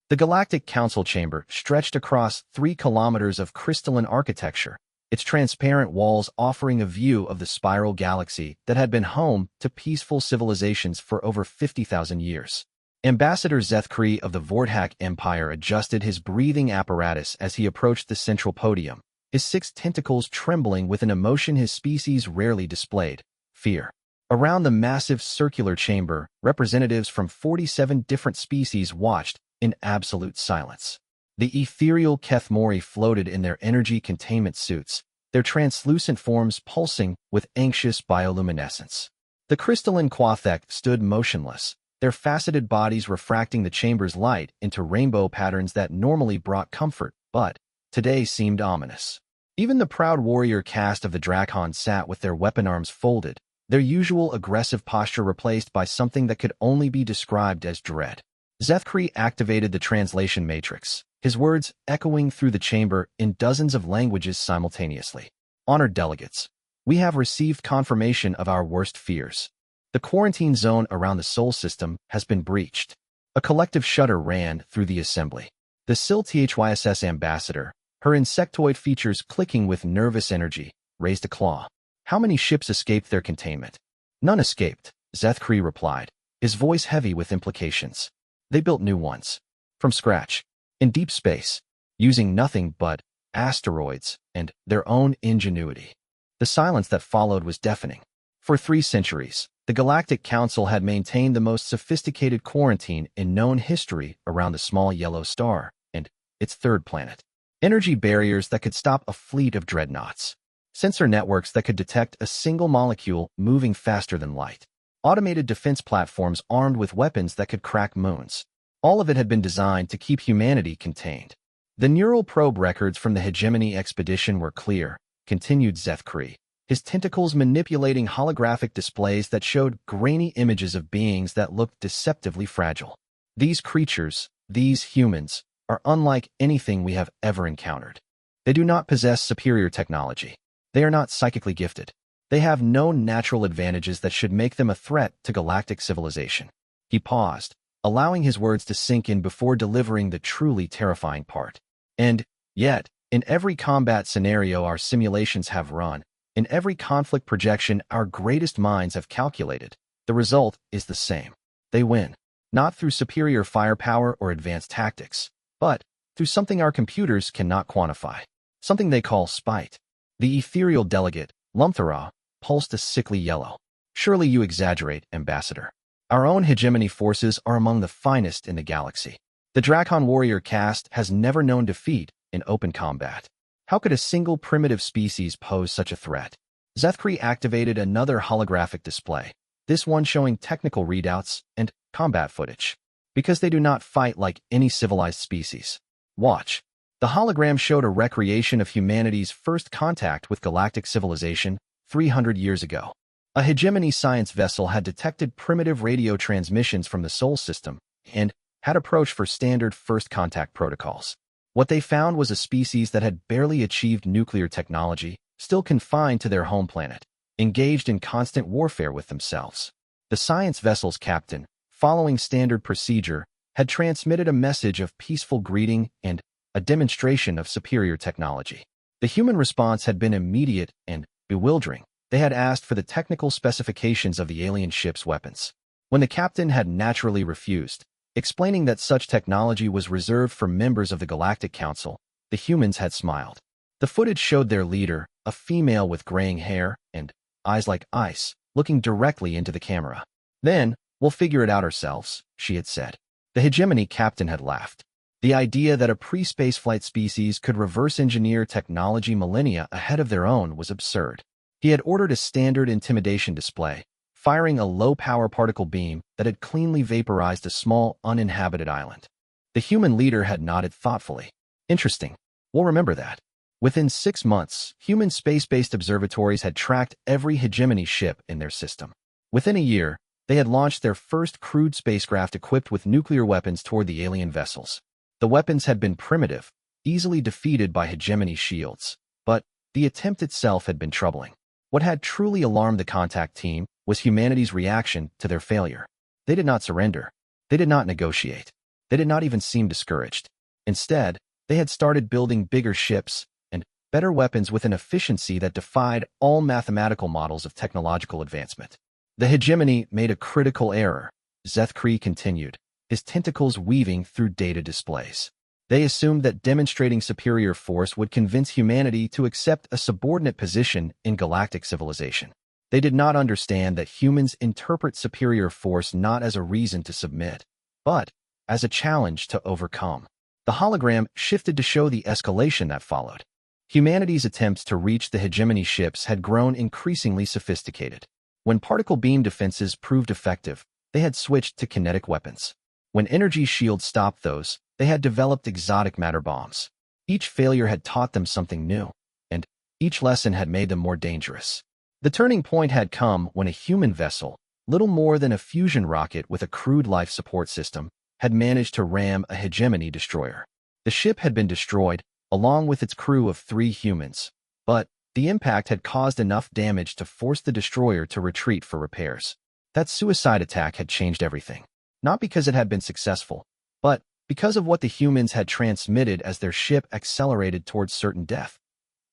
The Galactic Council chamber stretched across 3 kilometers of crystalline architecture, its transparent walls offering a view of the spiral galaxy that had been home to peaceful civilizations for over 50,000 years. Ambassador Zethkri of the Vorthak Empire adjusted his breathing apparatus as he approached the central podium, his 6 tentacles trembling with an emotion his species rarely displayed: fear. Around the massive circular chamber, representatives from 47 different species watched in absolute silence. The ethereal Kethmori floated in their energy containment suits, their translucent forms pulsing with anxious bioluminescence. The crystalline Quathek stood motionless, their faceted bodies refracting the chamber's light into rainbow patterns that normally brought comfort, but today seemed ominous. Even the proud warrior caste of the Drakon sat with their weapon arms folded, their usual aggressive posture replaced by something that could only be described as dread. Zethkri activated the translation matrix, his words echoing through the chamber in dozens of languages simultaneously. Honored delegates, we have received confirmation of our worst fears. The quarantine zone around the Sol system has been breached. A collective shudder ran through the assembly. The SIL THYSS ambassador, her insectoid features clicking with nervous energy, raised a claw. How many ships escaped their containment? None escaped, Zethkri replied, his voice heavy with implications. They built new ones. From scratch. In deep space. Using nothing but asteroids and their own ingenuity. The silence that followed was deafening. For 3 centuries, the Galactic Council had maintained the most sophisticated quarantine in known history around the small yellow star and its 3rd planet. Energy barriers that could stop a fleet of dreadnoughts. Sensor networks that could detect a single molecule moving faster than light. Automated defense platforms armed with weapons that could crack moons. All of it had been designed to keep humanity contained. The neural probe records from the Hegemony expedition were clear, continued Zethkri, his tentacles manipulating holographic displays that showed grainy images of beings that looked deceptively fragile. These creatures, these humans, are unlike anything we have ever encountered. They do not possess superior technology. They are not psychically gifted. They have no natural advantages that should make them a threat to galactic civilization. He paused, allowing his words to sink in before delivering the truly terrifying part. And yet, in every combat scenario our simulations have run, in every conflict projection our greatest minds have calculated, the result is the same. They win, not through superior firepower or advanced tactics, but through something our computers cannot quantify, something they call spite. The ethereal delegate, Lumthara, pulsed a sickly yellow. Surely you exaggerate, Ambassador. Our own hegemony forces are among the finest in the galaxy. The Drakon warrior caste has never known defeat in open combat. How could a single primitive species pose such a threat? Zethkri activated another holographic display, this one showing technical readouts and combat footage. Because they do not fight like any civilized species. Watch. The hologram showed a recreation of humanity's first contact with galactic civilization 300 years ago. A hegemony science vessel had detected primitive radio transmissions from the Sol system and had approached for standard first contact protocols. What they found was a species that had barely achieved nuclear technology, still confined to their home planet, engaged in constant warfare with themselves. The science vessel's captain, following standard procedure, had transmitted a message of peaceful greeting and a demonstration of superior technology. The human response had been immediate and bewildering. They had asked for the technical specifications of the alien ship's weapons. When the captain had naturally refused, explaining that such technology was reserved for members of the Galactic Council, the humans had smiled. The footage showed their leader, a female with graying hair and eyes like ice, looking directly into the camera. Then, we'll figure it out ourselves, she had said. The hegemony captain had laughed. The idea that a pre-spaceflight species could reverse engineer technology millennia ahead of their own was absurd. He had ordered a standard intimidation display, firing a low-power particle beam that had cleanly vaporized a small, uninhabited island. The human leader had nodded thoughtfully. Interesting. We'll remember that. Within 6 months, human space-based observatories had tracked every hegemony ship in their system. Within a year, they had launched their first crewed spacecraft equipped with nuclear weapons toward the alien vessels. The weapons had been primitive, easily defeated by hegemony shields, but the attempt itself had been troubling. What had truly alarmed the contact team was humanity's reaction to their failure. They did not surrender. They did not negotiate. They did not even seem discouraged. Instead, they had started building bigger ships and better weapons with an efficiency that defied all mathematical models of technological advancement. The hegemony made a critical error, Zethkri continued, his tentacles weaving through data displays. They assumed that demonstrating superior force would convince humanity to accept a subordinate position in galactic civilization. They did not understand that humans interpret superior force not as a reason to submit, but as a challenge to overcome. The hologram shifted to show the escalation that followed. Humanity's attempts to reach the hegemony ships had grown increasingly sophisticated. When particle beam defenses proved effective, they had switched to kinetic weapons. When energy shields stopped those, they had developed exotic matter bombs. Each failure had taught them something new, and each lesson had made them more dangerous. The turning point had come when a human vessel, little more than a fusion rocket with a crude life support system, had managed to ram a hegemony destroyer. The ship had been destroyed, along with its crew of 3 humans, but the impact had caused enough damage to force the destroyer to retreat for repairs. That suicide attack had changed everything. Not because it had been successful, but because of what the humans had transmitted as their ship accelerated towards certain death.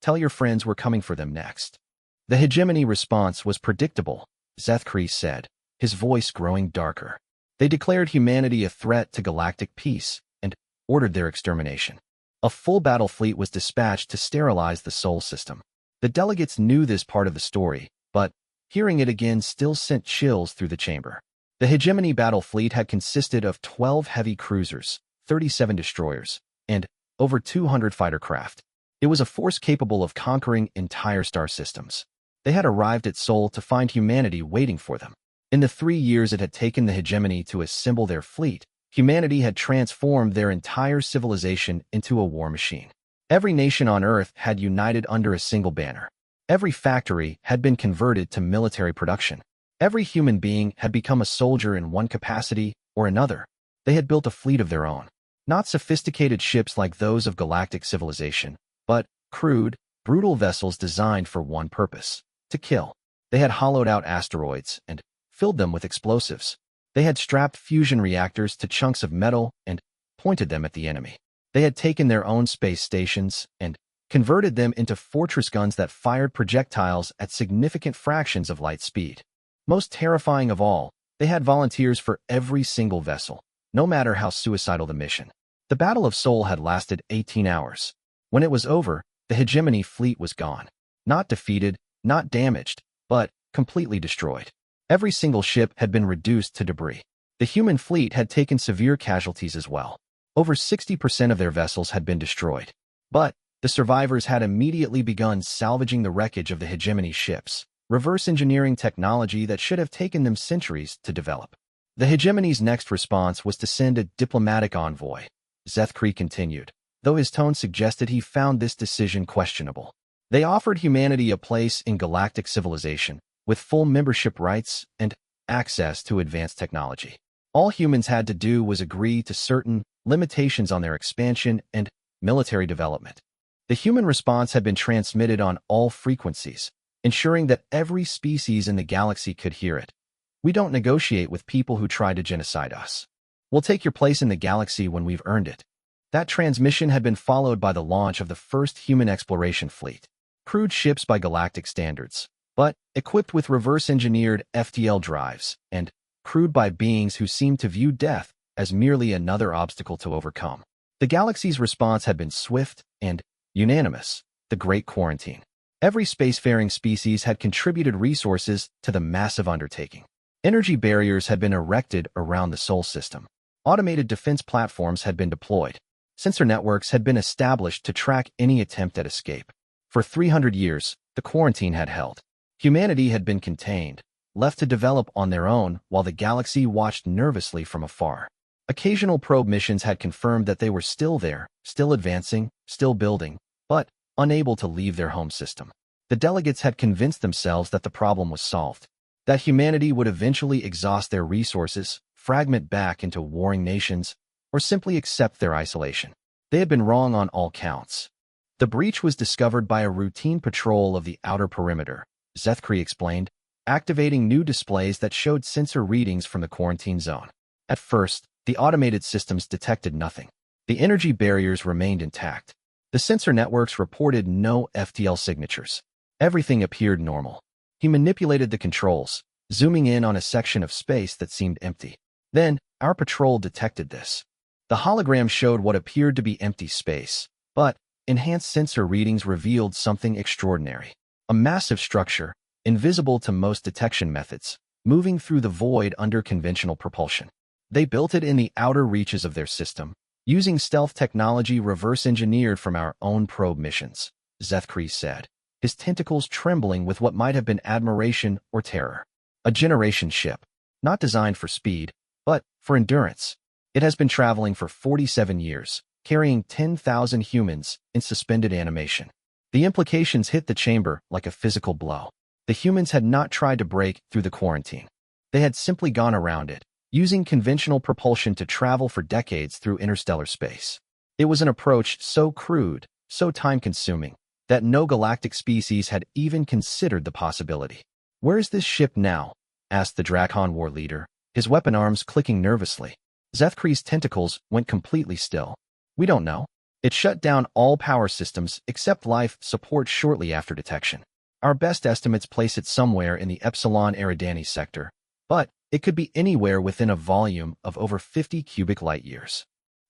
Tell your friends we're coming for them next. The hegemony response was predictable, Zethkri said, his voice growing darker. They declared humanity a threat to galactic peace and ordered their extermination. A full battle fleet was dispatched to sterilize the Sol system. The delegates knew this part of the story, but hearing it again still sent chills through the chamber. The hegemony battle fleet had consisted of 12 heavy cruisers, 37 destroyers, and over 200 fighter craft. It was a force capable of conquering entire star systems. They had arrived at Sol to find humanity waiting for them. In the 3 years it had taken the hegemony to assemble their fleet, humanity had transformed their entire civilization into a war machine. Every nation on Earth had united under a single banner. Every factory had been converted to military production. Every human being had become a soldier in one capacity or another. They had built a fleet of their own. Not sophisticated ships like those of galactic civilization, but crude, brutal vessels designed for one purpose: to kill. They had hollowed out asteroids and filled them with explosives. They had strapped fusion reactors to chunks of metal and pointed them at the enemy. They had taken their own space stations and converted them into fortress guns that fired projectiles at significant fractions of light speed. Most terrifying of all, they had volunteers for every single vessel, no matter how suicidal the mission. The Battle of Sol had lasted 18 hours. When it was over, the hegemony fleet was gone. Not defeated, not damaged, but completely destroyed. Every single ship had been reduced to debris. The human fleet had taken severe casualties as well. Over 60% of their vessels had been destroyed. But the survivors had immediately begun salvaging the wreckage of the hegemony ships, reverse engineering technology that should have taken them centuries to develop. The hegemony's next response was to send a diplomatic envoy, Zethkri continued, though his tone suggested he found this decision questionable. They offered humanity a place in galactic civilization, with full membership rights and access to advanced technology. All humans had to do was agree to certain limitations on their expansion and military development. The human response had been transmitted on all frequencies, ensuring that every species in the galaxy could hear it. We don't negotiate with people who try to genocide us. We'll take your place in the galaxy when we've earned it. That transmission had been followed by the launch of the first human exploration fleet. Crude ships by galactic standards, but equipped with reverse-engineered FTL drives and crewed by beings who seemed to view death as merely another obstacle to overcome. The galaxy's response had been swift and unanimous: the Great Quarantine. Every spacefaring species had contributed resources to the massive undertaking. Energy barriers had been erected around the Sol system. Automated defense platforms had been deployed. Sensor networks had been established to track any attempt at escape. For 300 years, the quarantine had held. Humanity had been contained, left to develop on their own while the galaxy watched nervously from afar. Occasional probe missions had confirmed that they were still there, still advancing, still building, but unable to leave their home system. The delegates had convinced themselves that the problem was solved, that humanity would eventually exhaust their resources, fragment back into warring nations, or simply accept their isolation. They had been wrong on all counts. The breach was discovered by a routine patrol of the outer perimeter, Zethkri explained, activating new displays that showed sensor readings from the quarantine zone. At first, the automated systems detected nothing. The energy barriers remained intact. The sensor networks reported no FTL signatures. Everything appeared normal. He manipulated the controls, zooming in on a section of space that seemed empty. Then, our patrol detected this. The hologram showed what appeared to be empty space, but enhanced sensor readings revealed something extraordinary. A massive structure, invisible to most detection methods, moving through the void under conventional propulsion. They built it in the outer reaches of their system, using stealth technology reverse-engineered from our own probe missions, Zethkri said, his tentacles trembling with what might have been admiration or terror. A generation ship, not designed for speed, but for endurance. It has been traveling for 47 years, carrying 10,000 humans in suspended animation. The implications hit the chamber like a physical blow. The humans had not tried to break through the quarantine. They had simply gone around it, using conventional propulsion to travel for decades through interstellar space. It was an approach so crude, so time-consuming, that no galactic species had even considered the possibility. "Where is this ship now?" asked the Drakon war leader, his weapon arms clicking nervously. Zethkri's tentacles went completely still. "We don't know. It shut down all power systems except life support shortly after detection. Our best estimates place it somewhere in the Epsilon Eridani sector, but it could be anywhere within a volume of over 50 cubic light-years."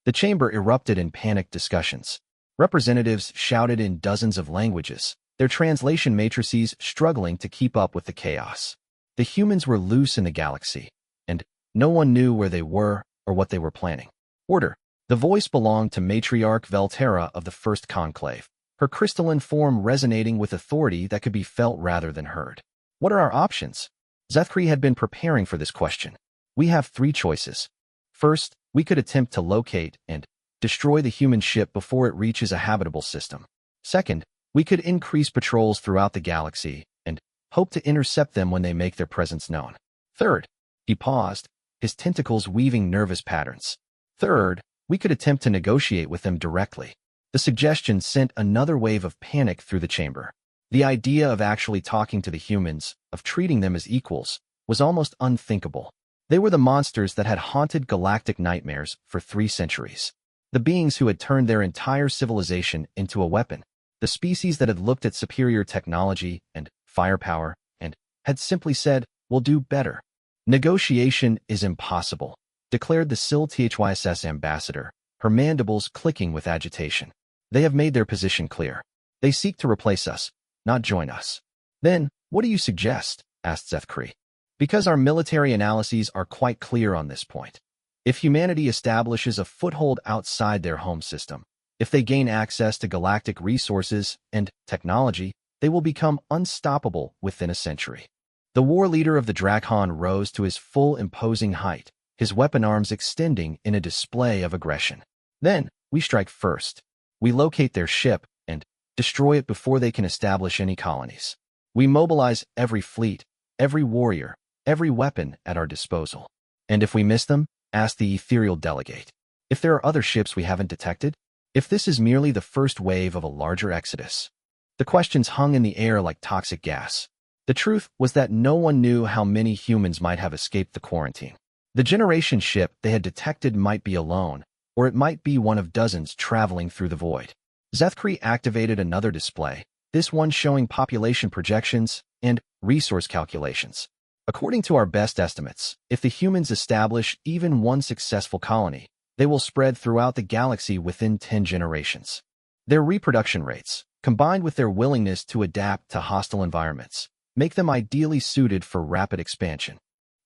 The chamber erupted in panicked discussions. Representatives shouted in dozens of languages, their translation matrices struggling to keep up with the chaos. The humans were loose in the galaxy, and no one knew where they were or what they were planning. "Order." The voice belonged to Matriarch Velterra of the First Conclave, her crystalline form resonating with authority that could be felt rather than heard. "What are our options?" Zethkri had been preparing for this question. "We have 3 choices. First, we could attempt to locate and destroy the human ship before it reaches a habitable system. Second, we could increase patrols throughout the galaxy and hope to intercept them when they make their presence known. Third," he paused, his tentacles weaving nervous patterns. "Third, we could attempt to negotiate with them directly." The suggestion sent another wave of panic through the chamber. The idea of actually talking to the humans, of treating them as equals, was almost unthinkable. They were the monsters that had haunted galactic nightmares for 3 centuries. The beings who had turned their entire civilization into a weapon. The species that had looked at superior technology and firepower and had simply said, "We'll do better." "Negotiation is impossible," declared the SIL-THYSS ambassador, her mandibles clicking with agitation. "They have made their position clear. They seek to replace us, not join us." "Then, what do you suggest?" asked Zethkri. "Because our military analyses are quite clear on this point. If humanity establishes a foothold outside their home system, if they gain access to galactic resources and technology, they will become unstoppable within a century." The war leader of the Drakon rose to his full imposing height, his weapon arms extending in a display of aggression. "Then, we strike first. We locate their ship and destroy it before they can establish any colonies. We mobilize every fleet, every warrior, every weapon at our disposal." "And if we miss them?" asked the ethereal delegate. "If there are other ships we haven't detected? If this is merely the first wave of a larger exodus?" The questions hung in the air like toxic gas. The truth was that no one knew how many humans might have escaped the quarantine. The generation ship they had detected might be alone, or it might be one of dozens traveling through the void. Zethkri activated another display, this one showing population projections and resource calculations. "According to our best estimates, if the humans establish even one successful colony, they will spread throughout the galaxy within 10 generations. Their reproduction rates, combined with their willingness to adapt to hostile environments, make them ideally suited for rapid expansion."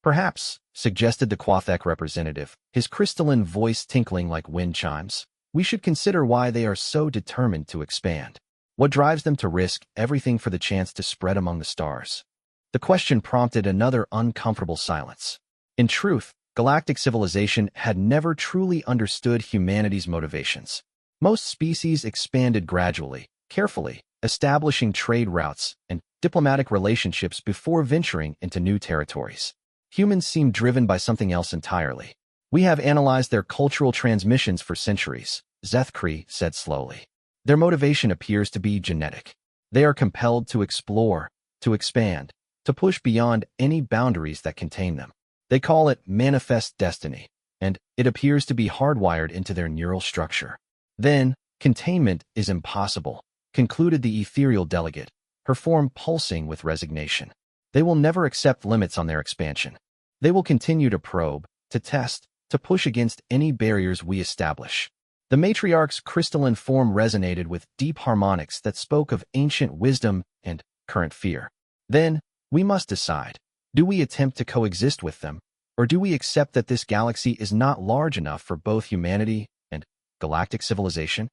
"Perhaps," suggested the Quathek representative, his crystalline voice tinkling like wind chimes, "we should consider why they are so determined to expand. What drives them to risk everything for the chance to spread among the stars?" The question prompted another uncomfortable silence. In truth, galactic civilization had never truly understood humanity's motivations. Most species expanded gradually, carefully, establishing trade routes and diplomatic relationships before venturing into new territories. Humans seem driven by something else entirely. "We have analyzed their cultural transmissions for centuries," Zethkri said slowly. "Their motivation appears to be genetic. They are compelled to explore, to expand, to push beyond any boundaries that contain them. They call it manifest destiny. and it appears to be hardwired into their neural structure. Then, containment is impossible, concluded the ethereal delegate, her form pulsing with resignation. They will never accept limits on their expansion. They will continue to probe, to test, to push against any barriers we establish. The matriarch's crystalline form resonated with deep harmonics that spoke of ancient wisdom and current fear. Then, we must decide. Do we attempt to coexist with them, or do we accept that this galaxy is not large enough for both humanity and galactic civilization?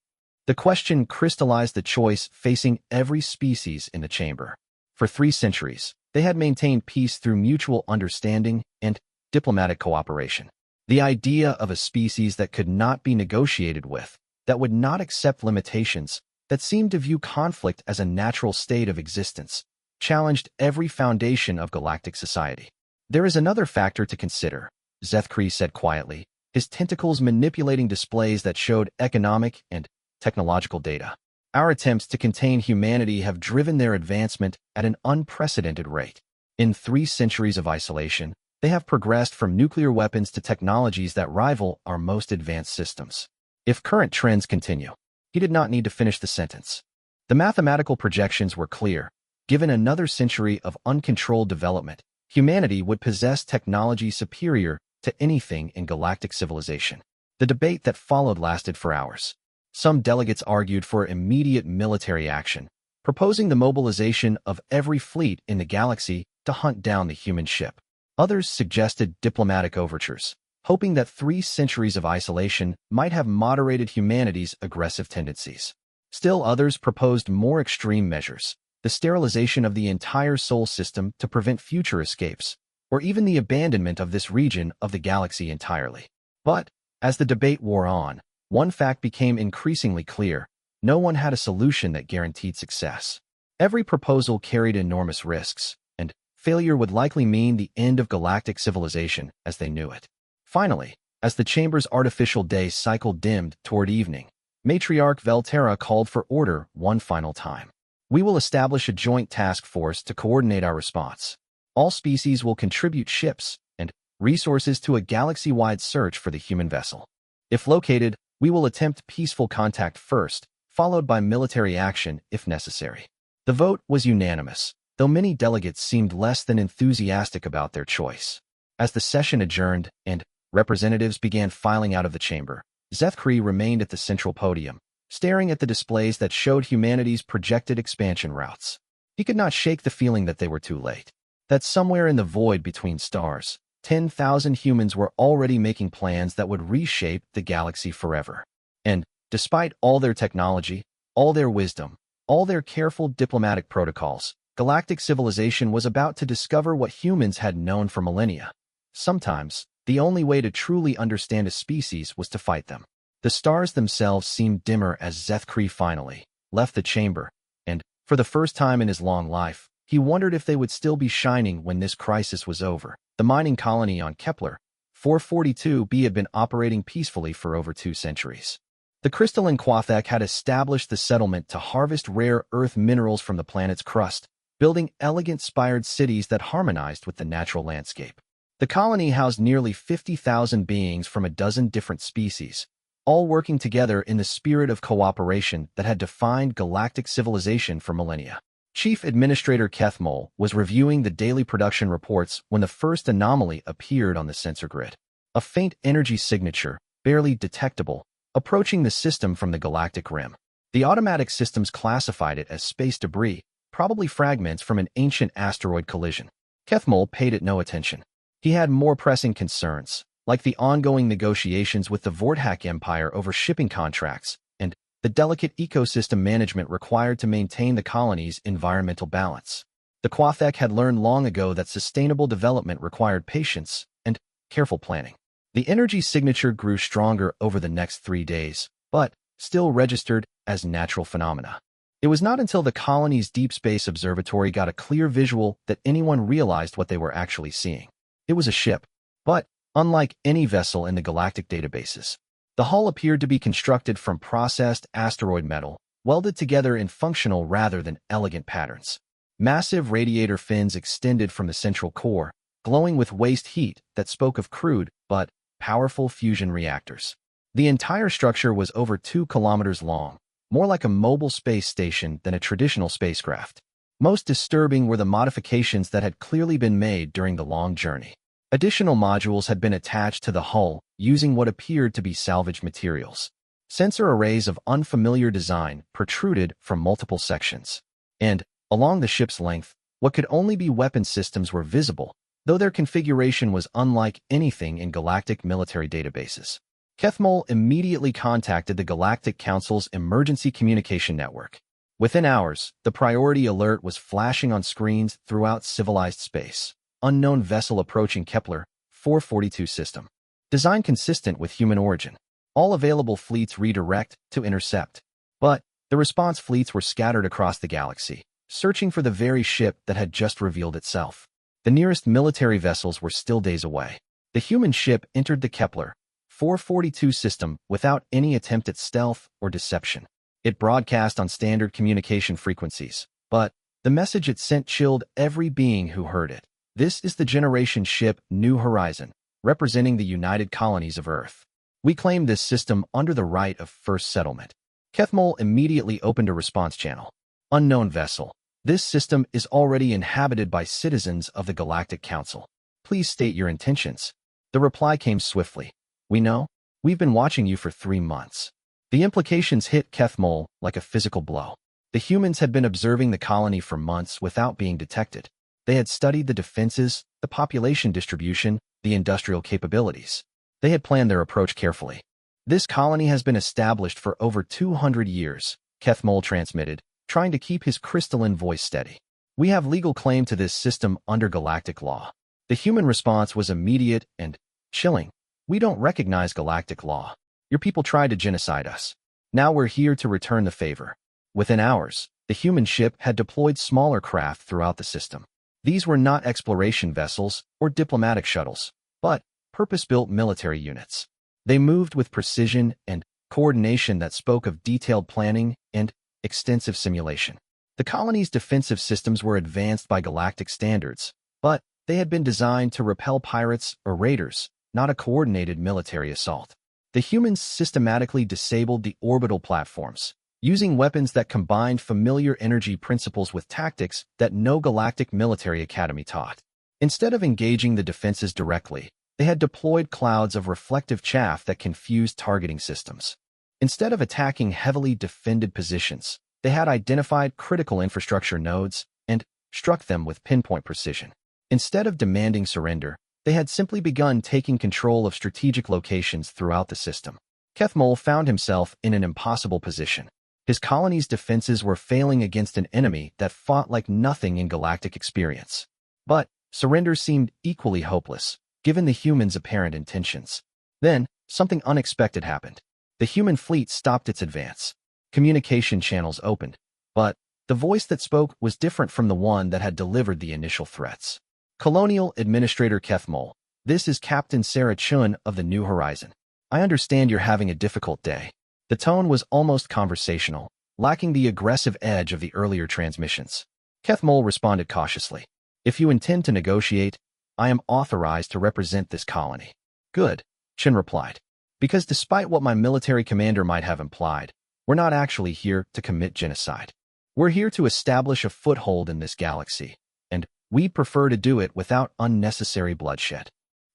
The question crystallized the choice facing every species in the chamber. For 3 centuries, they had maintained peace through mutual understanding and diplomatic cooperation. The idea of a species that could not be negotiated with, that would not accept limitations, that seemed to view conflict as a natural state of existence, challenged every foundation of galactic society. There is another factor to consider, Zethkri said quietly, his tentacles manipulating displays that showed economic and technological data. Our attempts to contain humanity have driven their advancement at an unprecedented rate. In 3 centuries of isolation, they have progressed from nuclear weapons to technologies that rival our most advanced systems. If current trends continue, he did not need to finish the sentence. The mathematical projections were clear. Given another century of uncontrolled development, humanity would possess technology superior to anything in galactic civilization. The debate that followed lasted for hours. Some delegates argued for immediate military action, proposing the mobilization of every fleet in the galaxy to hunt down the human ship. Others suggested diplomatic overtures, hoping that 3 centuries of isolation might have moderated humanity's aggressive tendencies. Still others proposed more extreme measures, the sterilization of the entire Sol system to prevent future escapes, or even the abandonment of this region of the galaxy entirely. But, as the debate wore on, one fact became increasingly clear: no one had a solution that guaranteed success. Every proposal carried enormous risks, and failure would likely mean the end of galactic civilization as they knew it. Finally, as the chamber's artificial day cycle dimmed toward evening, Matriarch Velterra called for order one final time. We will establish a joint task force to coordinate our response. All species will contribute ships and resources to a galaxy-wide search for the human vessel. If located, we will attempt peaceful contact first, followed by military action if necessary. The vote was unanimous, though many delegates seemed less than enthusiastic about their choice. As the session adjourned and representatives began filing out of the chamber, Zethkri remained at the central podium, staring at the displays that showed humanity's projected expansion routes. He could not shake the feeling that they were too late. That somewhere in the void between stars, 10,000 humans were already making plans that would reshape the galaxy forever. And, despite all their technology, all their wisdom, all their careful diplomatic protocols, galactic civilization was about to discover what humans had known for millennia. Sometimes, the only way to truly understand a species was to fight them. The stars themselves seemed dimmer as Zethkri finally left the chamber, and, for the first time in his long life, he wondered if they would still be shining when this crisis was over. The mining colony on Kepler 442b had been operating peacefully for over 2 centuries. The crystalline Quathek had established the settlement to harvest rare earth minerals from the planet's crust, building elegant spired cities that harmonized with the natural landscape. The colony housed nearly 50,000 beings from a dozen different species, all working together in the spirit of cooperation that had defined galactic civilization for millennia. Chief Administrator Kethmol was reviewing the daily production reports when the first anomaly appeared on the sensor grid. A faint energy signature, barely detectable, approaching the system from the galactic rim. The automatic systems classified it as space debris, probably fragments from an ancient asteroid collision. Kethmol paid it no attention. He had more pressing concerns, like the ongoing negotiations with the Vorthak Empire over shipping contracts, and the delicate ecosystem management required to maintain the colony's environmental balance. The Quathek had learned long ago that sustainable development required patience and careful planning. The energy signature grew stronger over the next 3 days, but still registered as natural phenomena. It was not until the colony's deep space observatory got a clear visual that anyone realized what they were actually seeing. It was a ship, but unlike any vessel in the galactic databases, the hull appeared to be constructed from processed asteroid metal, welded together in functional rather than elegant patterns. Massive radiator fins extended from the central core, glowing with waste heat that spoke of crude but powerful fusion reactors. The entire structure was over 2 kilometers long, more like a mobile space station than a traditional spacecraft. Most disturbing were the modifications that had clearly been made during the long journey. Additional modules had been attached to the hull using what appeared to be salvaged materials. Sensor arrays of unfamiliar design protruded from multiple sections. And, along the ship's length, what could only be weapon systems were visible, though their configuration was unlike anything in galactic military databases. Kethmol immediately contacted the Galactic Council's emergency communication network. Within hours, the priority alert was flashing on screens throughout civilized space. Unknown vessel approaching Kepler 442 system. Design consistent with human origin. All available fleets redirect to intercept. But the response fleets were scattered across the galaxy, searching for the very ship that had just revealed itself. The nearest military vessels were still days away. The human ship entered the Kepler 442 system without any attempt at stealth or deception. It broadcast on standard communication frequencies, but the message it sent chilled every being who heard it. This is the generation ship New Horizon, representing the United Colonies of Earth. We claim this system under the right of first settlement. Kethmol immediately opened a response channel. Unknown vessel. This system is already inhabited by citizens of the Galactic Council. Please state your intentions. The reply came swiftly. We know. We've been watching you for 3 months. The implications hit Kethmol like a physical blow. The humans had been observing the colony for months without being detected. They had studied the defenses, the population distribution, the industrial capabilities. They had planned their approach carefully. This colony has been established for over 200 years, Kethmol transmitted, trying to keep his crystalline voice steady. We have legal claim to this system under galactic law. The human response was immediate and chilling. We don't recognize galactic law. Your people tried to genocide us. Now we're here to return the favor. Within hours, the human ship had deployed smaller craft throughout the system. These were not exploration vessels or diplomatic shuttles, but purpose-built military units. They moved with precision and coordination that spoke of detailed planning and extensive simulation. The colony's defensive systems were advanced by galactic standards, but they had been designed to repel pirates or raiders, not a coordinated military assault. The humans systematically disabled the orbital platforms, using weapons that combined familiar energy principles with tactics that no galactic military academy taught. Instead of engaging the defenses directly, they had deployed clouds of reflective chaff that confused targeting systems. Instead of attacking heavily defended positions, they had identified critical infrastructure nodes and struck them with pinpoint precision. Instead of demanding surrender, they had simply begun taking control of strategic locations throughout the system. Kethmol found himself in an impossible position. His colony's defenses were failing against an enemy that fought like nothing in galactic experience. But surrender seemed equally hopeless, given the humans' apparent intentions. Then, something unexpected happened. The human fleet stopped its advance. Communication channels opened, but the voice that spoke was different from the one that had delivered the initial threats. Colonial Administrator Kethmol, this is Captain Sarah Chun of the New Horizon. I understand you're having a difficult day. The tone was almost conversational, lacking the aggressive edge of the earlier transmissions. Kethmol responded cautiously. If you intend to negotiate, I am authorized to represent this colony. Good, Chun replied. Because despite what my military commander might have implied, we're not actually here to commit genocide. We're here to establish a foothold in this galaxy, and we'd prefer to do it without unnecessary bloodshed.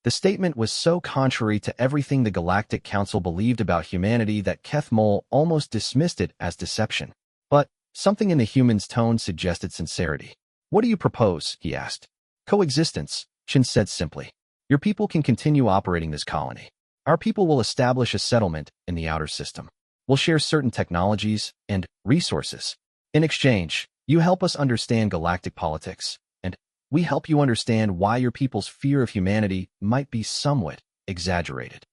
The statement was so contrary to everything the Galactic Council believed about humanity that Kethmol almost dismissed it as deception. But something in the human's tone suggested sincerity. What do you propose? He asked. Coexistence, Chun said simply. Your people can continue operating this colony. Our people will establish a settlement in the outer system. We'll share certain technologies and resources. In exchange, you help us understand galactic politics, and we help you understand why your people's fear of humanity might be somewhat exaggerated.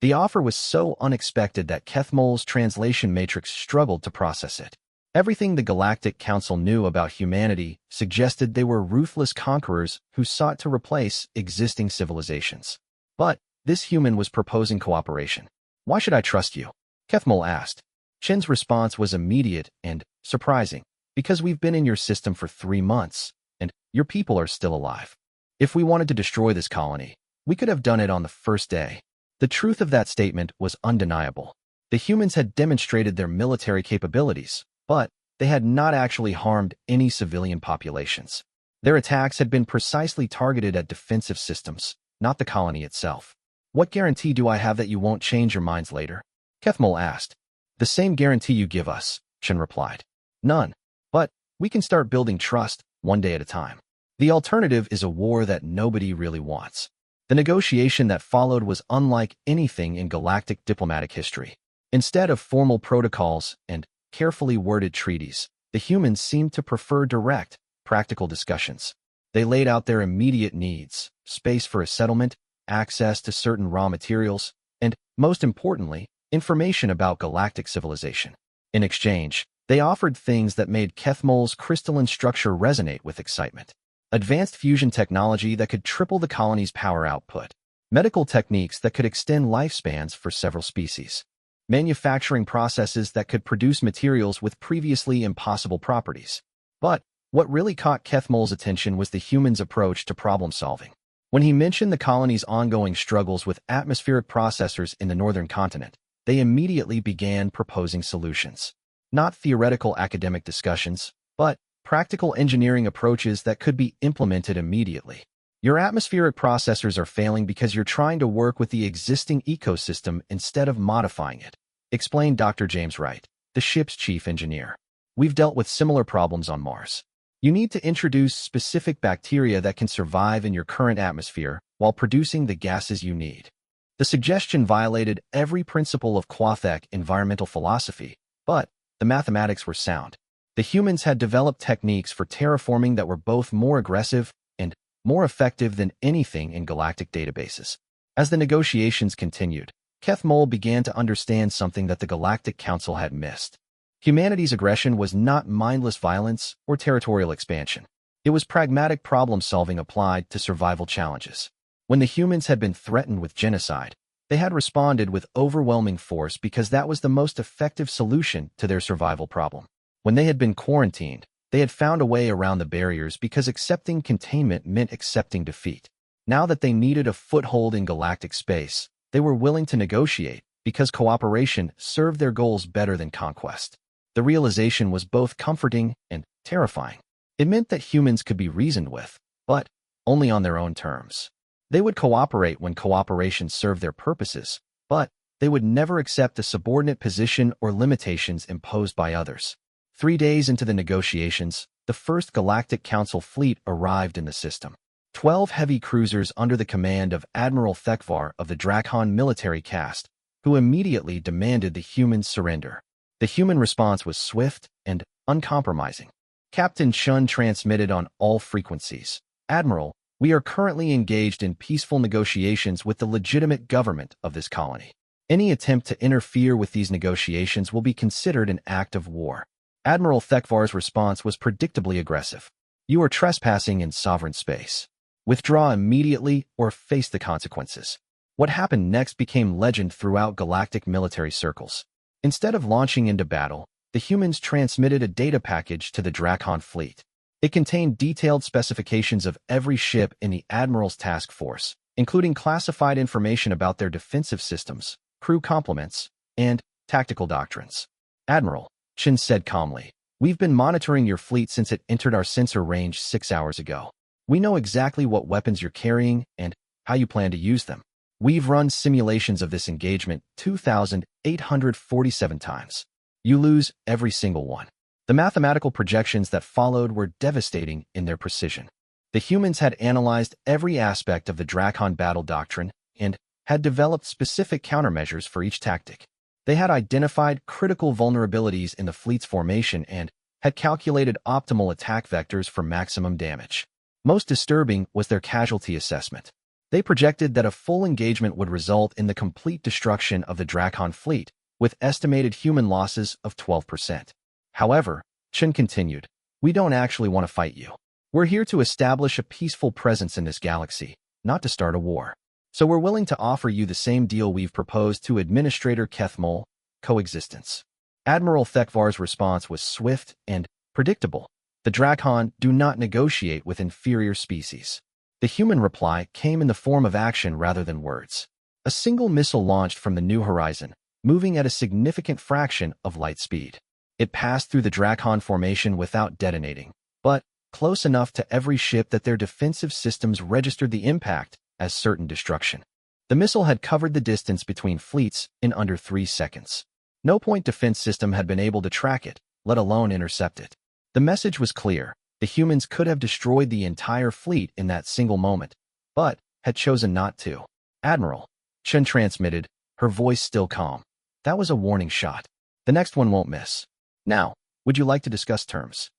The offer was so unexpected that Kethmol's translation matrix struggled to process it. Everything the Galactic Council knew about humanity suggested they were ruthless conquerors who sought to replace existing civilizations. But this human was proposing cooperation. Why should I trust you? Kethmol asked. Chun's response was immediate and surprising. Because we've been in your system for 3 months, and your people are still alive. If we wanted to destroy this colony, we could have done it on the first day. The truth of that statement was undeniable. The humans had demonstrated their military capabilities, but they had not actually harmed any civilian populations. Their attacks had been precisely targeted at defensive systems, not the colony itself. What guarantee do I have that you won't change your minds later? Kethmol asked. The same guarantee you give us, Chen replied. None. But we can start building trust, one day at a time. The alternative is a war that nobody really wants. The negotiation that followed was unlike anything in galactic diplomatic history. Instead of formal protocols and carefully worded treaties, the humans seemed to prefer direct, practical discussions. They laid out their immediate needs: space for a settlement, access to certain raw materials, and, most importantly, information about galactic civilization. In exchange, they offered things that made Kethmol's crystalline structure resonate with excitement. Advanced fusion technology that could triple the colony's power output. Medical techniques that could extend lifespans for several species. Manufacturing processes that could produce materials with previously impossible properties. But what really caught Kethmol's attention was the humans' approach to problem solving. When he mentioned the colony's ongoing struggles with atmospheric processors in the northern continent, they immediately began proposing solutions. Not theoretical academic discussions, but practical engineering approaches that could be implemented immediately. Your atmospheric processors are failing because you're trying to work with the existing ecosystem instead of modifying it, explained Dr. James Wright, the ship's chief engineer. We've dealt with similar problems on Mars. You need to introduce specific bacteria that can survive in your current atmosphere while producing the gases you need. The suggestion violated every principle of Quathec environmental philosophy, but the mathematics were sound. The humans had developed techniques for terraforming that were both more aggressive and more effective than anything in galactic databases. As the negotiations continued, Kethmol began to understand something that the Galactic Council had missed. Humanity's aggression was not mindless violence or territorial expansion. It was pragmatic problem-solving applied to survival challenges. When the humans had been threatened with genocide, they had responded with overwhelming force because that was the most effective solution to their survival problem. When they had been quarantined, they had found a way around the barriers because accepting containment meant accepting defeat. Now that they needed a foothold in galactic space, they were willing to negotiate because cooperation served their goals better than conquest. The realization was both comforting and terrifying. It meant that humans could be reasoned with, but only on their own terms. They would cooperate when cooperation served their purposes, but they would never accept a subordinate position or limitations imposed by others. 3 days into the negotiations, the first Galactic Council fleet arrived in the system. 12 heavy cruisers under the command of Admiral Thekvar of the Drakon military caste, who immediately demanded the humans' surrender. The human response was swift and uncompromising. Captain Chun transmitted on all frequencies. Admiral, we are currently engaged in peaceful negotiations with the legitimate government of this colony. Any attempt to interfere with these negotiations will be considered an act of war. Admiral Thekvar's response was predictably aggressive. You are trespassing in sovereign space. Withdraw immediately or face the consequences. What happened next became legend throughout galactic military circles. Instead of launching into battle, the humans transmitted a data package to the Drakon fleet. It contained detailed specifications of every ship in the Admiral's task force, including classified information about their defensive systems, crew complements, and tactical doctrines. Admiral, Chen said calmly, we've been monitoring your fleet since it entered our sensor range 6 hours ago. We know exactly what weapons you're carrying and how you plan to use them. We've run simulations of this engagement 2,847 times. You lose every single one. The mathematical projections that followed were devastating in their precision. The humans had analyzed every aspect of the Drakon battle doctrine and had developed specific countermeasures for each tactic. They had identified critical vulnerabilities in the fleet's formation and had calculated optimal attack vectors for maximum damage. Most disturbing was their casualty assessment. They projected that a full engagement would result in the complete destruction of the Drakon fleet, with estimated human losses of 12%. However, Chen continued, we don't actually want to fight you. We're here to establish a peaceful presence in this galaxy, not to start a war. So we're willing to offer you the same deal we've proposed to Administrator Kethmol, coexistence. Admiral Thekvar's response was swift and predictable. The Drakon do not negotiate with inferior species. The human reply came in the form of action rather than words. A single missile launched from the New Horizon, moving at a significant fraction of light speed. It passed through the Drakon formation without detonating, but close enough to every ship that their defensive systems registered the impact as certain destruction. The missile had covered the distance between fleets in under 3 seconds. No point defense system had been able to track it, let alone intercept it. The message was clear. The humans could have destroyed the entire fleet in that single moment, but had chosen not to. "Admiral," Chen transmitted, her voice still calm. "That was a warning shot. The next one won't miss. Now, would you like to discuss terms?"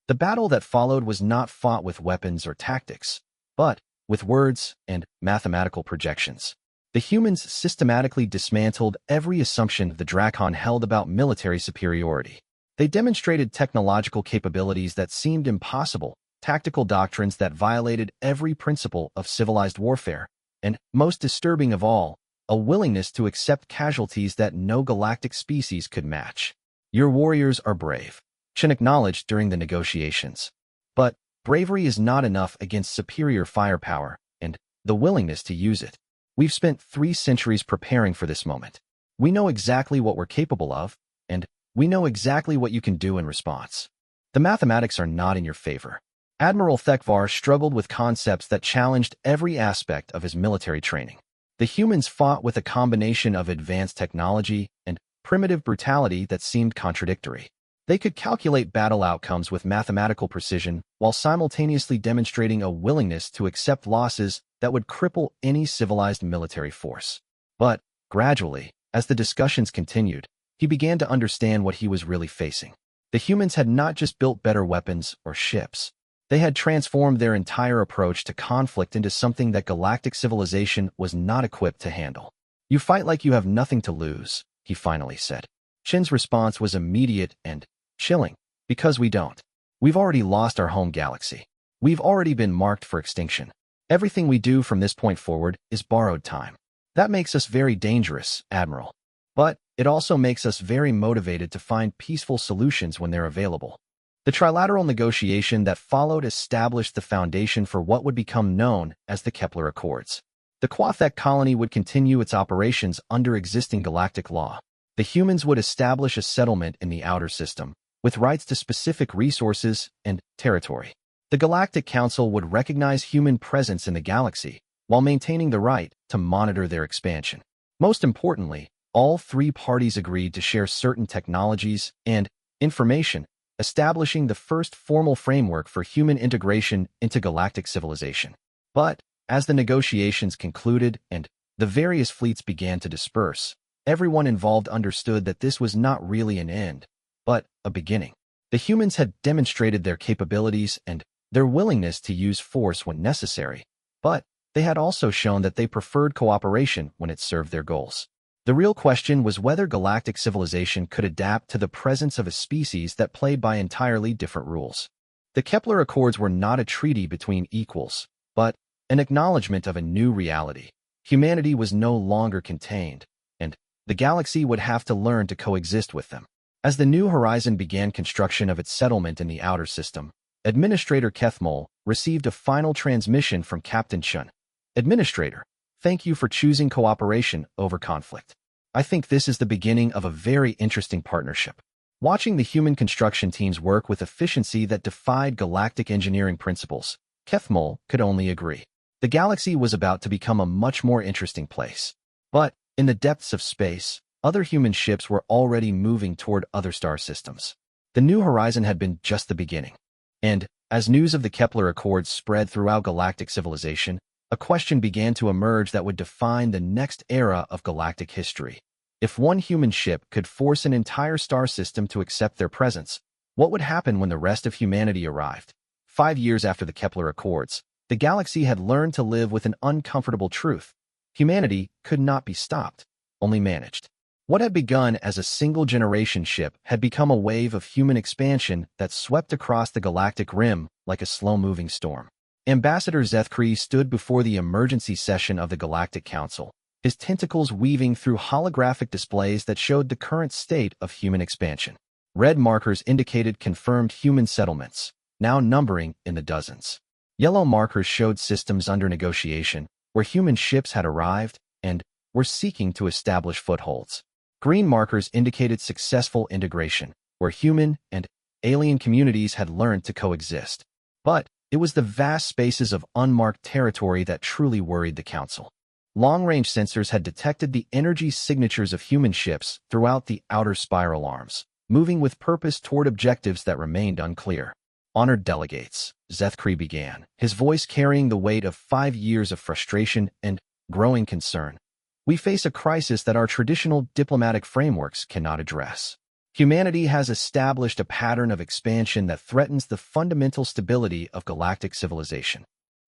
The battle that followed was not fought with weapons or tactics, but with words and mathematical projections. The humans systematically dismantled every assumption the Drakon held about military superiority. They demonstrated technological capabilities that seemed impossible, tactical doctrines that violated every principle of civilized warfare, and, most disturbing of all, a willingness to accept casualties that no galactic species could match. "Your warriors are brave," Chen acknowledged during the negotiations. "But bravery is not enough against superior firepower and the willingness to use it. We've spent 3 centuries preparing for this moment. We know exactly what we're capable of, and we know exactly what you can do in response. The mathematics are not in your favor." Admiral Thekvar struggled with concepts that challenged every aspect of his military training. The humans fought with a combination of advanced technology and primitive brutality that seemed contradictory. They could calculate battle outcomes with mathematical precision while simultaneously demonstrating a willingness to accept losses that would cripple any civilized military force. But, gradually, as the discussions continued, he began to understand what he was really facing. The humans had not just built better weapons or ships. They had transformed their entire approach to conflict into something that galactic civilization was not equipped to handle. "You fight like you have nothing to lose," he finally said. Chen's response was immediate and chilling. "Because we don't. We've already lost our home galaxy. We've already been marked for extinction. Everything we do from this point forward is borrowed time. That makes us very dangerous, Admiral. But it also makes us very motivated to find peaceful solutions when they're available." The trilateral negotiation that followed established the foundation for what would become known as the Kepler Accords. The Quathek colony would continue its operations under existing galactic law. The humans would establish a settlement in the outer system, with rights to specific resources and territory. The Galactic Council would recognize human presence in the galaxy, while maintaining the right to monitor their expansion. Most importantly, all 3 parties agreed to share certain technologies and information, establishing the first formal framework for human integration into galactic civilization. But, as the negotiations concluded and the various fleets began to disperse, everyone involved understood that this was not really an end, but a beginning. The humans had demonstrated their capabilities and their willingness to use force when necessary, but they had also shown that they preferred cooperation when it served their goals. The real question was whether galactic civilization could adapt to the presence of a species that played by entirely different rules. The Kepler Accords were not a treaty between equals, but an acknowledgement of a new reality. Humanity was no longer contained, and the galaxy would have to learn to coexist with them. As the New Horizon began construction of its settlement in the outer system, Administrator Kethmol received a final transmission from Captain Chun. "Administrator, thank you for choosing cooperation over conflict. I think this is the beginning of a very interesting partnership." Watching the human construction teams work with efficiency that defied galactic engineering principles, Kethmol could only agree. The galaxy was about to become a much more interesting place. But, in the depths of space, other human ships were already moving toward other star systems. The New Horizon had been just the beginning. And, as news of the Kepler Accords spread throughout galactic civilization, a question began to emerge that would define the next era of galactic history. If one human ship could force an entire star system to accept their presence, what would happen when the rest of humanity arrived? 5 years after the Kepler Accords, the galaxy had learned to live with an uncomfortable truth. Humanity could not be stopped, only managed. What had begun as a single-generation ship had become a wave of human expansion that swept across the galactic rim like a slow-moving storm. Ambassador Zethkri stood before the emergency session of the Galactic Council, his tentacles weaving through holographic displays that showed the current state of human expansion. Red markers indicated confirmed human settlements, now numbering in the dozens. Yellow markers showed systems under negotiation, where human ships had arrived, and were seeking to establish footholds. Green markers indicated successful integration, where human and alien communities had learned to coexist. But it was the vast spaces of unmarked territory that truly worried the Council. Long-range sensors had detected the energy signatures of human ships throughout the outer spiral arms, moving with purpose toward objectives that remained unclear. Honored delegates, Zethkri began, his voice carrying the weight of 5 years of frustration and growing concern. We face a crisis that our traditional diplomatic frameworks cannot address. Humanity has established a pattern of expansion that threatens the fundamental stability of galactic civilization.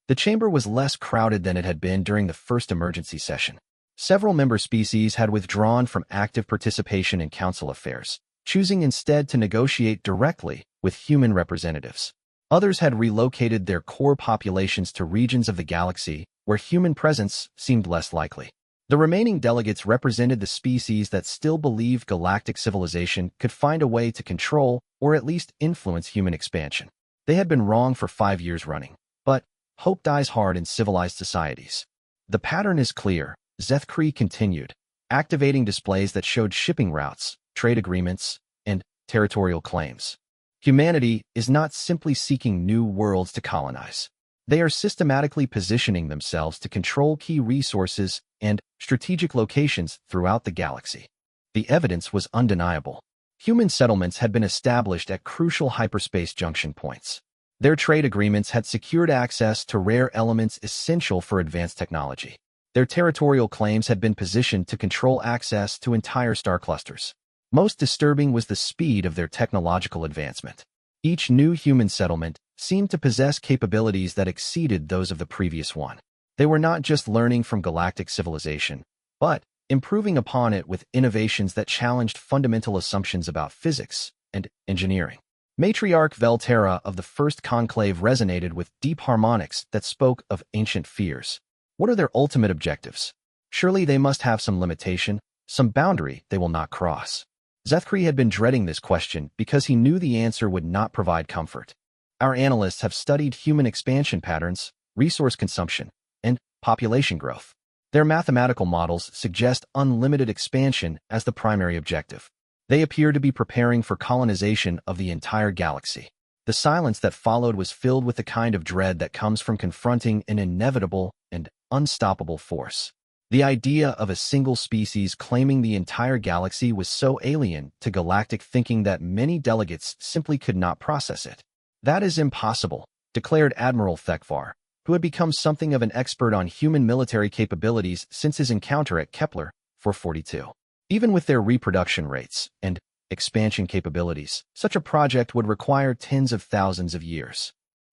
The chamber was less crowded than it had been during the first emergency session. Several member species had withdrawn from active participation in council affairs, choosing instead to negotiate directly with human representatives. Others had relocated their core populations to regions of the galaxy where human presence seemed less likely. The remaining delegates represented the species that still believed galactic civilization could find a way to control or at least influence human expansion. They had been wrong for 5 years running, but hope dies hard in civilized societies. The pattern is clear, Zethkri continued, activating displays that showed shipping routes, trade agreements, and territorial claims. Humanity is not simply seeking new worlds to colonize. They are systematically positioning themselves to control key resources and strategic locations throughout the galaxy. The evidence was undeniable. Human settlements had been established at crucial hyperspace junction points. Their trade agreements had secured access to rare elements essential for advanced technology. Their territorial claims had been positioned to control access to entire star clusters. Most disturbing was the speed of their technological advancement. Each new human settlement seemed to possess capabilities that exceeded those of the previous one. They were not just learning from galactic civilization, but improving upon it with innovations that challenged fundamental assumptions about physics and engineering. Matriarch Velterra of the First Conclave resonated with deep harmonics that spoke of ancient fears. What are their ultimate objectives? Surely they must have some limitation, some boundary they will not cross. Zethkri had been dreading this question because he knew the answer would not provide comfort. Our analysts have studied human expansion patterns, resource consumption, and population growth. Their mathematical models suggest unlimited expansion as the primary objective. They appear to be preparing for colonization of the entire galaxy. The silence that followed was filled with the kind of dread that comes from confronting an inevitable and unstoppable force. The idea of a single species claiming the entire galaxy was so alien to galactic thinking that many delegates simply could not process it. That is impossible, declared Admiral Thekvar, who had become something of an expert on human military capabilities since his encounter at Kepler 442. Even with their reproduction rates and expansion capabilities, such a project would require tens of thousands of years.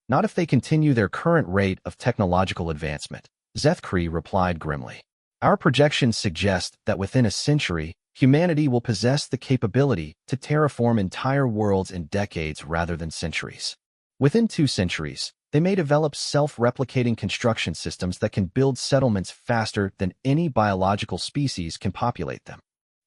Not if they continue their current rate of technological advancement, Zethkri replied grimly. Our projections suggest that within a century, humanity will possess the capability to terraform entire worlds in decades rather than centuries. Within 2 centuries, they may develop self-replicating construction systems that can build settlements faster than any biological species can populate them.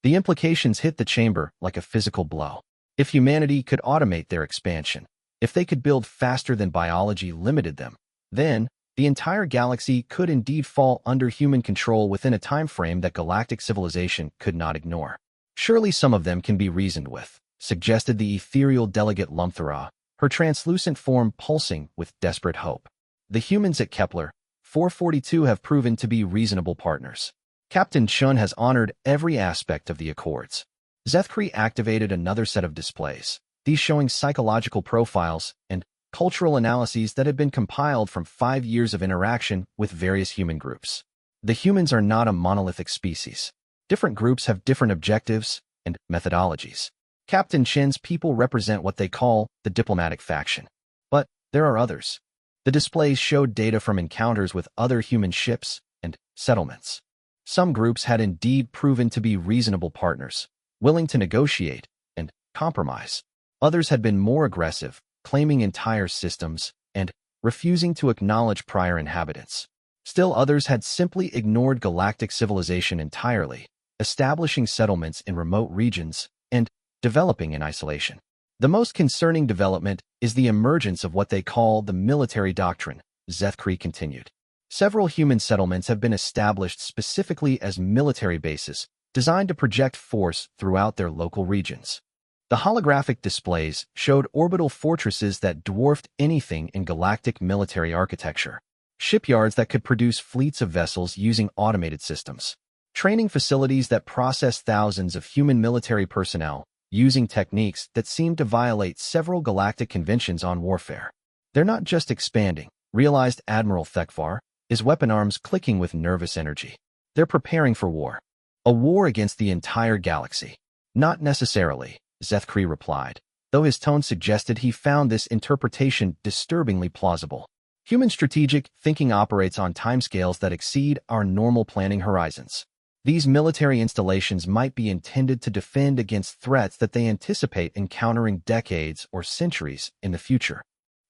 The implications hit the chamber like a physical blow. If humanity could automate their expansion, if they could build faster than biology limited them, then the entire galaxy could indeed fall under human control within a time frame that galactic civilization could not ignore. Surely some of them can be reasoned with, suggested the ethereal delegate Lumthera, her translucent form pulsing with desperate hope. The humans at Kepler 442 have proven to be reasonable partners. Captain Chun has honored every aspect of the Accords. Zethkri activated another set of displays, these showing psychological profiles and cultural analyses that had been compiled from 5 years of interaction with various human groups. The humans are not a monolithic species. Different groups have different objectives and methodologies. Captain Chen's people represent what they call the diplomatic faction. But there are others. The displays showed data from encounters with other human ships and settlements. Some groups had indeed proven to be reasonable partners, willing to negotiate and compromise. Others had been more aggressive, claiming entire systems and refusing to acknowledge prior inhabitants. Still others had simply ignored galactic civilization entirely, establishing settlements in remote regions and developing in isolation. The most concerning development is the emergence of what they call the military doctrine, Zethkri continued. Several human settlements have been established specifically as military bases, designed to project force throughout their local regions. The holographic displays showed orbital fortresses that dwarfed anything in galactic military architecture, shipyards that could produce fleets of vessels using automated systems, training facilities that process thousands of human military personnel using techniques that seem to violate several galactic conventions on warfare. They're not just expanding, realized Admiral Thekvar, his weapon arms clicking with nervous energy. They're preparing for war. A war against the entire galaxy. Not necessarily, Zethkri replied, though his tone suggested he found this interpretation disturbingly plausible. Human strategic thinking operates on timescales that exceed our normal planning horizons. These military installations might be intended to defend against threats that they anticipate encountering decades or centuries in the future.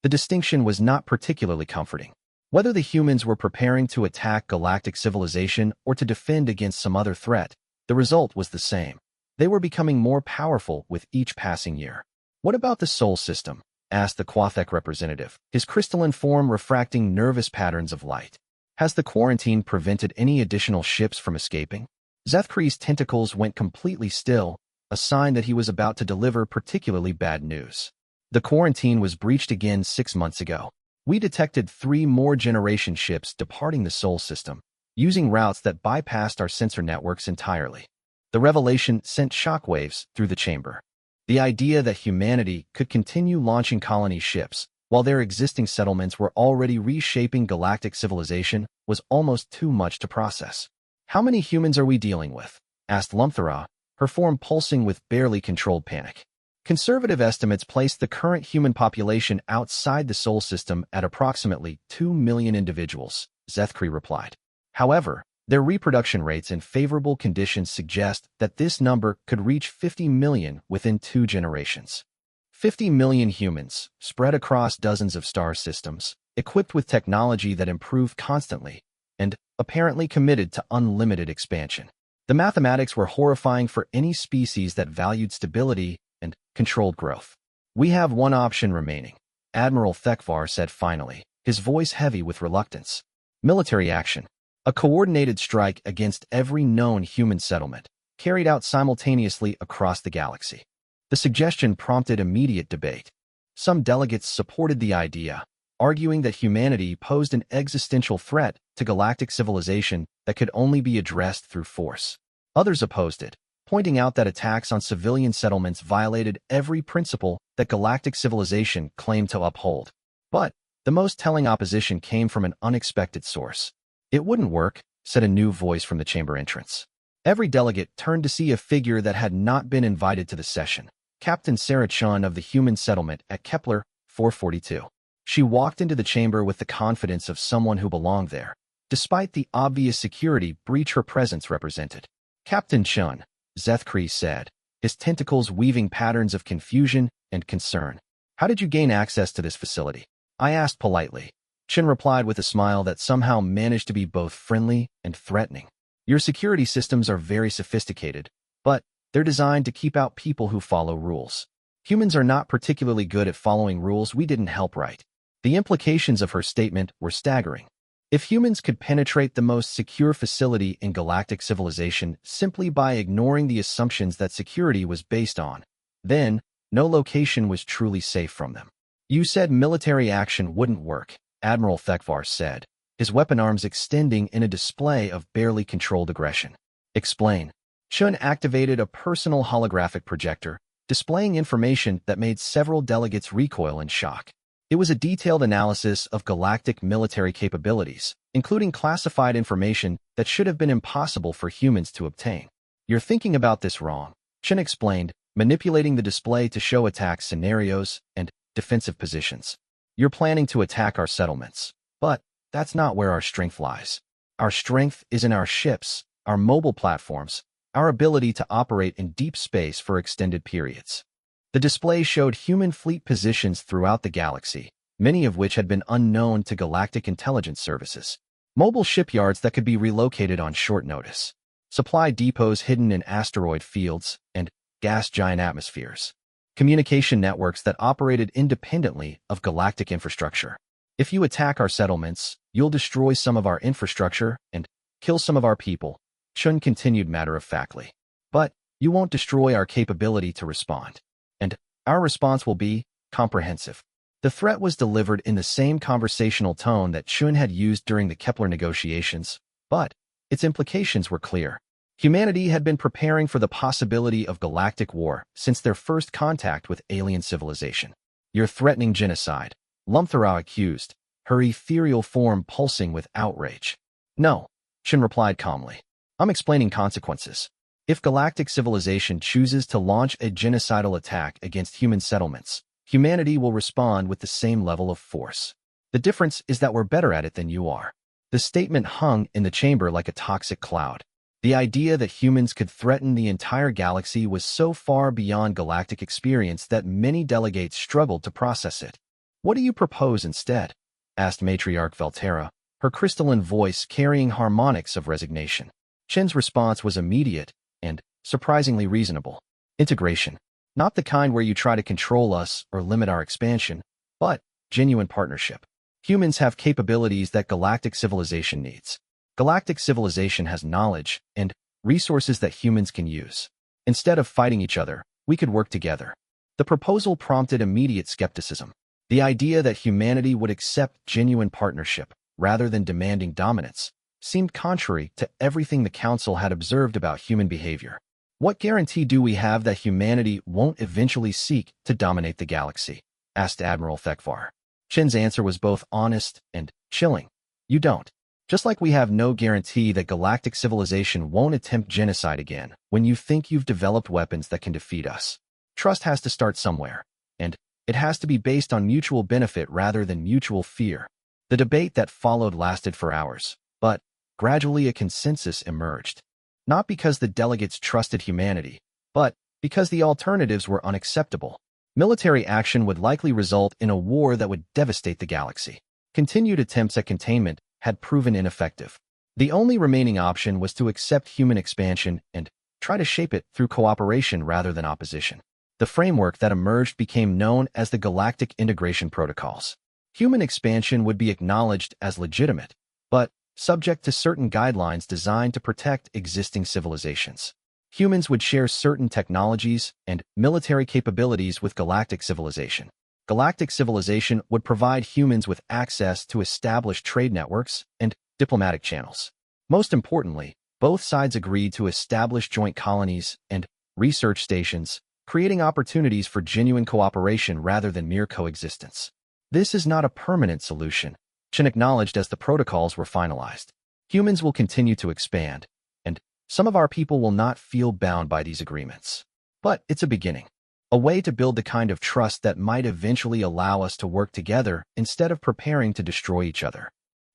The distinction was not particularly comforting. Whether the humans were preparing to attack galactic civilization or to defend against some other threat, the result was the same. They were becoming more powerful with each passing year. "What about the Sol system?" asked the Quathek representative, his crystalline form refracting nervous patterns of light. "Has the quarantine prevented any additional ships from escaping?" Zethkri's tentacles went completely still, a sign that he was about to deliver particularly bad news. "The quarantine was breached again 6 months ago. We detected 3 more generation ships departing the Sol system, using routes that bypassed our sensor networks entirely." The revelation sent shockwaves through the chamber. The idea that humanity could continue launching colony ships while their existing settlements were already reshaping galactic civilization was almost too much to process. "How many humans are we dealing with?" asked Lumthara, her form pulsing with barely controlled panic. "Conservative estimates place the current human population outside the Sol system at approximately 2 million individuals," Zethkri replied. "However, their reproduction rates in favorable conditions suggest that this number could reach 50 million within 2 generations. 50 million humans, spread across dozens of star systems, equipped with technology that improved constantly, and apparently committed to unlimited expansion. The mathematics were horrifying for any species that valued stability and controlled growth. "We have one option remaining," Admiral Thekvar said finally, his voice heavy with reluctance. "Military action. A coordinated strike against every known human settlement, carried out simultaneously across the galaxy." The suggestion prompted immediate debate. Some delegates supported the idea, arguing that humanity posed an existential threat to galactic civilization that could only be addressed through force. Others opposed it, pointing out that attacks on civilian settlements violated every principle that galactic civilization claimed to uphold. But the most telling opposition came from an unexpected source. "It wouldn't work," said a new voice from the chamber entrance. Every delegate turned to see a figure that had not been invited to the session. Captain Sarah Chun of the human settlement at Kepler 442. She walked into the chamber with the confidence of someone who belonged there, despite the obvious security breach her presence represented. "Captain Chun," Zethkri said, his tentacles weaving patterns of confusion and concern. "How did you gain access to this facility?" I asked politely. Chun replied with a smile that somehow managed to be both friendly and threatening. "Your security systems are very sophisticated, but they're designed to keep out people who follow rules. Humans are not particularly good at following rules we didn't help write." The implications of her statement were staggering. If humans could penetrate the most secure facility in galactic civilization simply by ignoring the assumptions that security was based on, then no location was truly safe from them. "You said military action wouldn't work," Admiral Thekvar said, his weapon arms extending in a display of barely controlled aggression. "Explain." Chun activated a personal holographic projector, displaying information that made several delegates recoil in shock. It was a detailed analysis of galactic military capabilities, including classified information that should have been impossible for humans to obtain. "You're thinking about this wrong," Chun explained, manipulating the display to show attack scenarios and defensive positions. "You're planning to attack our settlements, but that's not where our strength lies. Our strength is in our ships, our mobile platforms, our ability to operate in deep space for extended periods." The display showed human fleet positions throughout the galaxy, many of which had been unknown to galactic intelligence services. Mobile shipyards that could be relocated on short notice. Supply depots hidden in asteroid fields and gas giant atmospheres. Communication networks that operated independently of galactic infrastructure. "If you attack our settlements, You'll destroy some of our infrastructure and kill some of our people, Chun continued matter-of-factly. But you won't destroy our capability to respond. And our response will be comprehensive. The threat was delivered in the same conversational tone that Chun had used during the Kepler negotiations, but its implications were clear. Humanity had been preparing for the possibility of galactic war since their first contact with alien civilization. You're threatening genocide, Lumthera accused, her ethereal form pulsing with outrage. No, Chun replied calmly. I'm explaining consequences. If galactic civilization chooses to launch a genocidal attack against human settlements, humanity will respond with the same level of force. The difference is that we're better at it than you are. The statement hung in the chamber like a toxic cloud. The idea that humans could threaten the entire galaxy was so far beyond galactic experience that many delegates struggled to process it. What do you propose instead? Asked Matriarch Velterra, her crystalline voice carrying harmonics of resignation. Chen's response was immediate and surprisingly reasonable. Integration. Not the kind where you try to control us or limit our expansion, but genuine partnership. Humans have capabilities that galactic civilization needs. Galactic civilization has knowledge and resources that humans can use. Instead of fighting each other, we could work together. The proposal prompted immediate skepticism. The idea that humanity would accept genuine partnership rather than demanding dominance seemed contrary to everything the Council had observed about human behavior. What guarantee do we have that humanity won't eventually seek to dominate the galaxy? Asked Admiral Thekvar. Chen's answer was both honest and chilling. You don't. Just like we have no guarantee that galactic civilization won't attempt genocide again when you think you've developed weapons that can defeat us. Trust has to start somewhere, and it has to be based on mutual benefit rather than mutual fear. The debate that followed lasted for hours, but gradually a consensus emerged. Not because the delegates trusted humanity, but because the alternatives were unacceptable. Military action would likely result in a war that would devastate the galaxy. Continued attempts at containment had proven ineffective. The only remaining option was to accept human expansion and try to shape it through cooperation rather than opposition. The framework that emerged became known as the Galactic Integration Protocols. Human expansion would be acknowledged as legitimate, but subject to certain guidelines designed to protect existing civilizations. Humans would share certain technologies and military capabilities with galactic civilization. Galactic civilization would provide humans with access to established trade networks and diplomatic channels. Most importantly, both sides agreed to establish joint colonies and research stations, creating opportunities for genuine cooperation rather than mere coexistence. This is not a permanent solution, Chen acknowledged as the protocols were finalized. Humans will continue to expand, and some of our people will not feel bound by these agreements. But it's a beginning. A way to build the kind of trust that might eventually allow us to work together instead of preparing to destroy each other.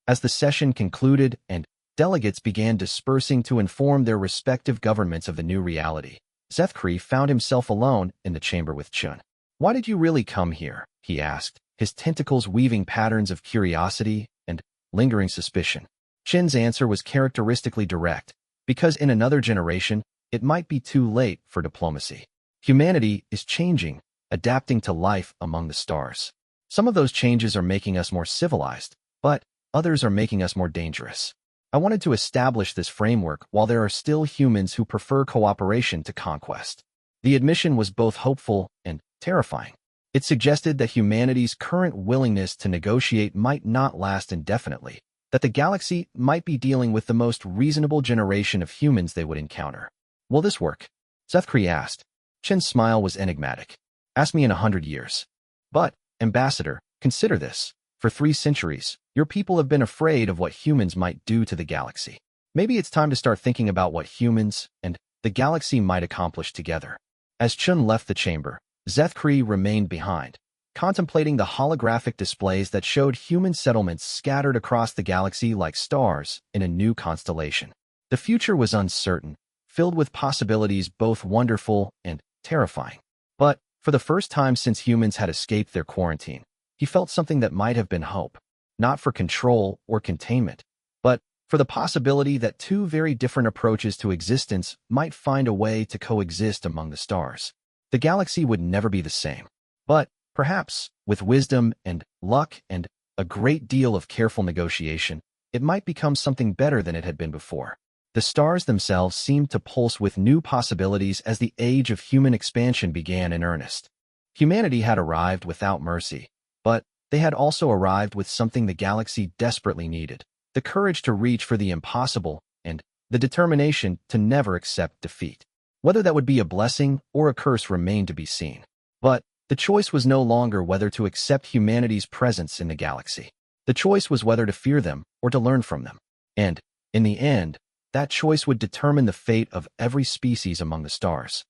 As the session concluded and delegates began dispersing to inform their respective governments of the new reality, Zethkri found himself alone in the chamber with Chun. Why did you really come here? He asked, his tentacles weaving patterns of curiosity and lingering suspicion. Chen's answer was characteristically direct, because in another generation, it might be too late for diplomacy. Humanity is changing, adapting to life among the stars. Some of those changes are making us more civilized, but others are making us more dangerous. I wanted to establish this framework while there are still humans who prefer cooperation to conquest. The admission was both hopeful and terrifying. It suggested that humanity's current willingness to negotiate might not last indefinitely, that the galaxy might be dealing with the most reasonable generation of humans they would encounter. Will this work? Zethkri asked. Chen's smile was enigmatic. Ask me in 100 years. But, Ambassador, consider this. For 3 centuries, your people have been afraid of what humans might do to the galaxy. Maybe it's time to start thinking about what humans and the galaxy might accomplish together. As Chun left the chamber, Zethkri remained behind, contemplating the holographic displays that showed human settlements scattered across the galaxy like stars in a new constellation. The future was uncertain, filled with possibilities both wonderful and terrifying. But, for the first time since humans had escaped their quarantine, he felt something that might have been hope, not for control or containment, but for the possibility that 2 very different approaches to existence might find a way to coexist among the stars. The galaxy would never be the same. But, perhaps, with wisdom and luck and a great deal of careful negotiation, it might become something better than it had been before. The stars themselves seemed to pulse with new possibilities as the age of human expansion began in earnest. Humanity had arrived without mercy, but they had also arrived with something the galaxy desperately needed: the courage to reach for the impossible and the determination to never accept defeat. Whether that would be a blessing or a curse remained to be seen. But the choice was no longer whether to accept humanity's presence in the galaxy. The choice was whether to fear them or to learn from them. And, in the end, that choice would determine the fate of every species among the stars.